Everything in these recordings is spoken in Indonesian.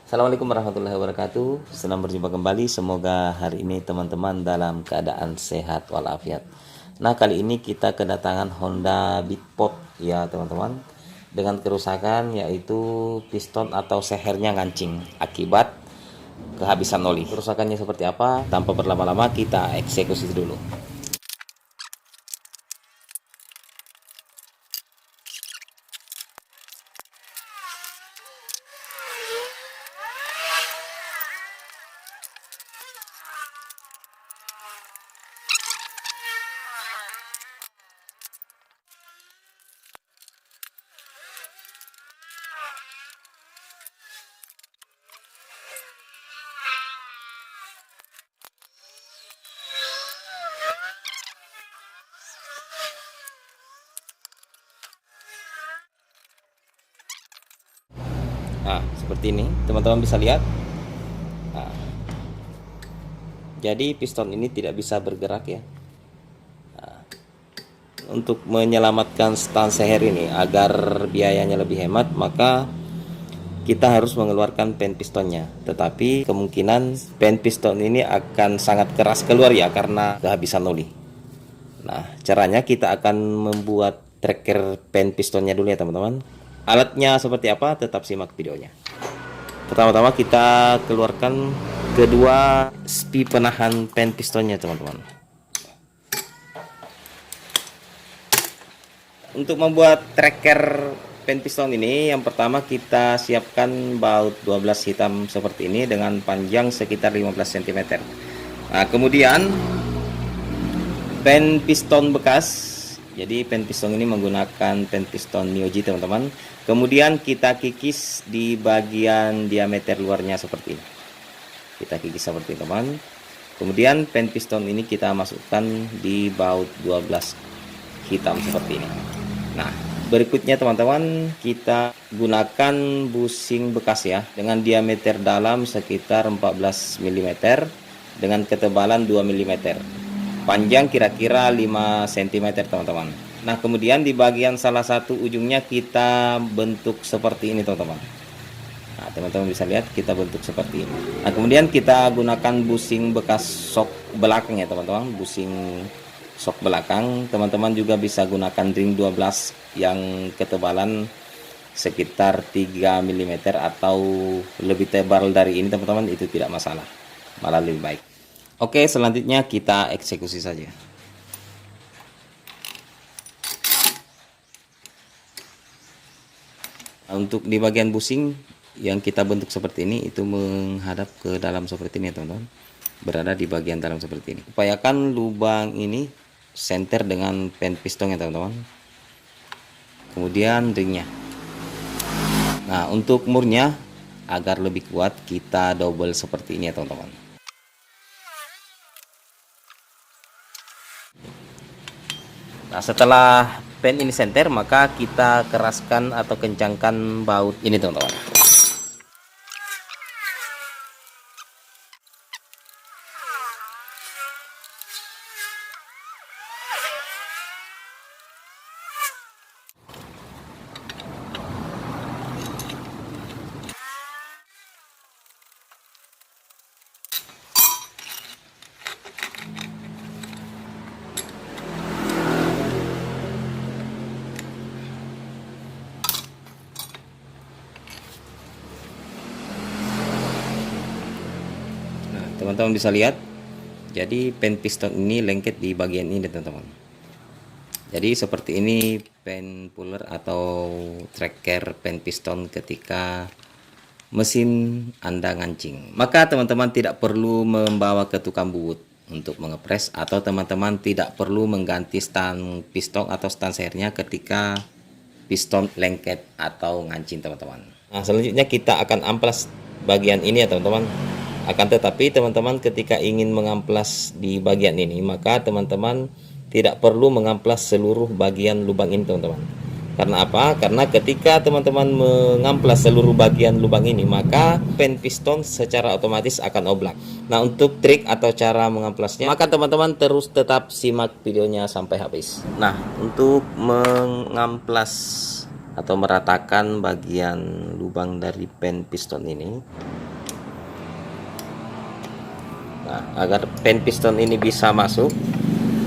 Assalamualaikum warahmatullahi wabarakatuh. Senang berjumpa kembali. Semoga hari ini teman-teman dalam keadaan sehat walafiat. Nah, kali ini kita kedatangan Honda Beatport ya teman-teman, dengan kerusakan yaitu piston atau sehernya ngancing akibat kehabisan oli. Kerusakannya seperti apa? Tanpa berlama-lama kita eksekusi dulu. Nah, seperti ini teman-teman bisa lihat. Nah, jadi piston ini tidak bisa bergerak ya. Nah, untuk menyelamatkan stan seher ini agar biayanya lebih hemat, maka kita harus mengeluarkan pen pistonnya. Tetapi kemungkinan pen piston ini akan sangat keras keluar ya karena kehabisan oli. Nah, caranya kita akan membuat tracker pen pistonnya dulu ya teman-teman. Alatnya seperti apa? Tetap simak videonya. Pertama-tama kita keluarkan kedua spi penahan pen pistonnya teman-teman. Untuk membuat tracker pen piston ini, yang pertama kita siapkan baut 12 hitam seperti ini dengan panjang sekitar 15 cm. Nah, kemudian pen piston bekas. Jadi pen piston ini menggunakan pen piston Nioji teman-teman. Kemudian kita kikis di bagian diameter luarnya seperti ini. Kita kikis seperti ini teman. Kemudian pen piston ini kita masukkan di baut 12 hitam seperti ini. Nah, berikutnya teman-teman, kita gunakan busing bekas ya, dengan diameter dalam sekitar 14 mm dengan ketebalan 2 mm. Panjang kira-kira 5 cm teman-teman. Nah, kemudian di bagian salah satu ujungnya kita bentuk seperti ini teman-teman. Nah, teman-teman bisa lihat kita bentuk seperti ini. Nah, kemudian kita gunakan busing bekas sok belakang ya teman-teman, busing sok belakang. Teman-teman juga bisa gunakan ring 12 yang ketebalan sekitar 3 mm atau lebih tebal dari ini teman-teman, itu tidak masalah, malah lebih baik. Oke, selanjutnya kita eksekusi saja. Untuk di bagian busing yang kita bentuk seperti ini, itu menghadap ke dalam seperti ini ya teman-teman, berada di bagian dalam seperti ini. Upayakan lubang ini senter dengan pen piston ya teman-teman. Kemudian ringnya. Nah, untuk murnya agar lebih kuat kita double seperti ini ya teman-teman. Nah, setelah pen ini senter, maka kita keraskan atau kencangkan baut ini teman-teman. Teman-teman bisa lihat, jadi pen piston ini lengket di bagian ini teman-teman. Jadi seperti ini pen puller atau tracker pen piston ketika mesin Anda ngancing. Maka teman-teman tidak perlu membawa ke tukang bubut untuk mengepres, atau teman-teman tidak perlu mengganti stang piston atau stang sehernya ketika piston lengket atau ngancing teman-teman. Nah, selanjutnya kita akan amplas bagian ini ya teman-teman. Akan tetapi teman-teman ketika ingin mengamplas di bagian ini, maka teman-teman tidak perlu mengamplas seluruh bagian lubang ini teman-teman. Karena apa? Karena ketika teman-teman mengamplas seluruh bagian lubang ini, maka pen piston secara otomatis akan oblak. Nah, untuk trik atau cara mengamplasnya, maka teman-teman terus tetap simak videonya sampai habis. Nah, untuk mengamplas atau meratakan bagian lubang dari pen piston ini, Nah, agar pen piston ini bisa masuk,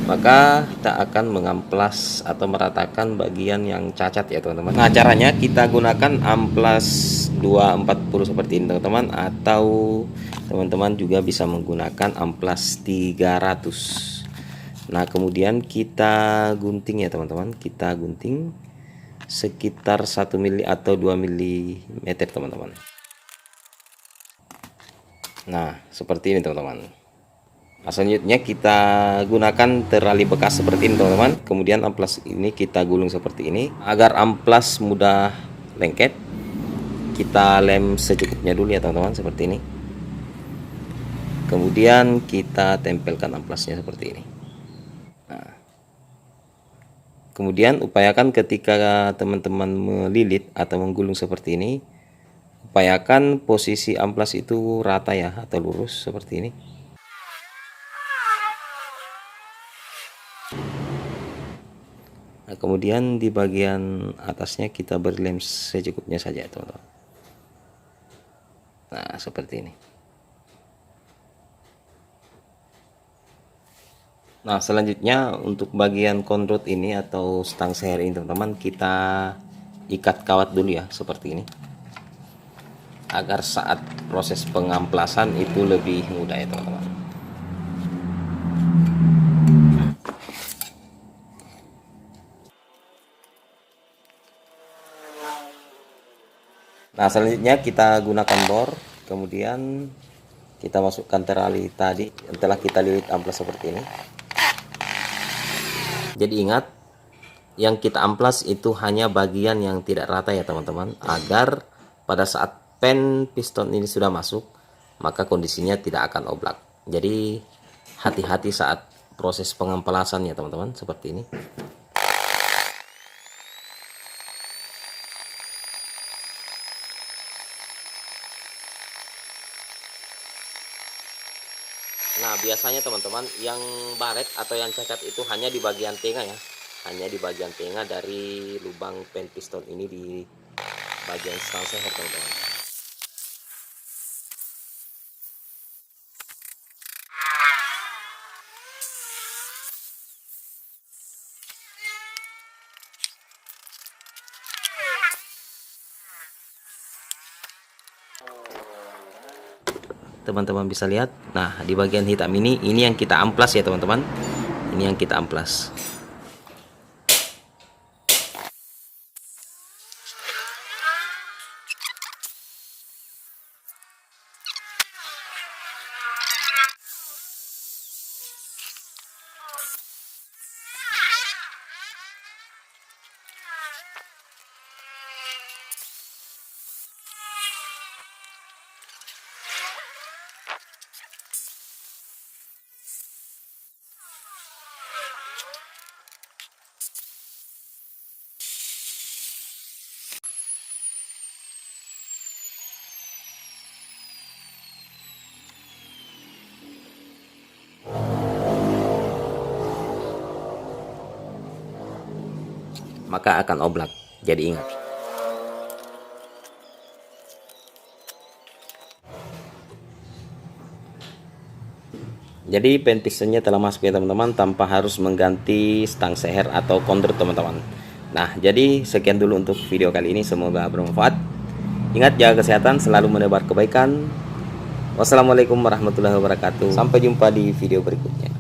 maka kita akan mengamplas atau meratakan bagian yang cacat ya teman-teman. Nah, caranya kita gunakan amplas 240 seperti ini teman-teman, atau teman-teman juga bisa menggunakan amplas 300. Nah, kemudian kita gunting ya teman-teman, kita gunting sekitar 1 mili atau 2 mm teman-teman. Nah, seperti ini teman-teman. Nah, selanjutnya kita gunakan terali bekas seperti ini teman-teman. Kemudian amplas ini kita gulung seperti ini. Agar amplas mudah lengket, kita lem secukupnya dulu ya teman-teman, seperti ini. Kemudian kita tempelkan amplasnya seperti ini. Nah, kemudian upayakan ketika teman-teman melilit atau menggulung seperti ini, upayakan posisi amplas itu rata ya, atau lurus seperti ini. Nah, kemudian di bagian atasnya kita beri lem secukupnya saja teman-teman. Nah, seperti ini. Nah, selanjutnya untuk bagian konrod ini atau stang seher ini teman-teman, kita ikat kawat dulu ya, seperti ini, agar saat proses pengamplasan itu lebih mudah ya teman-teman. Nah, selanjutnya kita gunakan bor, kemudian kita masukkan terali tadi yang telah kita lilit amplas seperti ini. Jadi ingat, yang kita amplas itu hanya bagian yang tidak rata ya teman-teman, agar pada saat pen piston ini sudah masuk, maka kondisinya tidak akan oblak. Jadi hati-hati saat proses pengamplasan ya teman-teman, seperti ini. Nah, biasanya teman-teman yang baret atau yang cacat itu hanya di bagian tengah ya, hanya di bagian tengah dari lubang pen piston ini, di bagian stang seher teman-teman. Teman-teman bisa lihat, nah di bagian hitam ini yang kita amplas ya teman-teman, ini yang kita amplas. Maka akan oblak, jadi ingat. Jadi pen pistonnya telah masuk ya teman-teman, tanpa harus mengganti stang seher atau kondur teman-teman. Nah, jadi sekian dulu untuk video kali ini, semoga bermanfaat. Ingat, jaga kesehatan, selalu menebar kebaikan. Wassalamualaikum warahmatullahi wabarakatuh. Sampai jumpa di video berikutnya.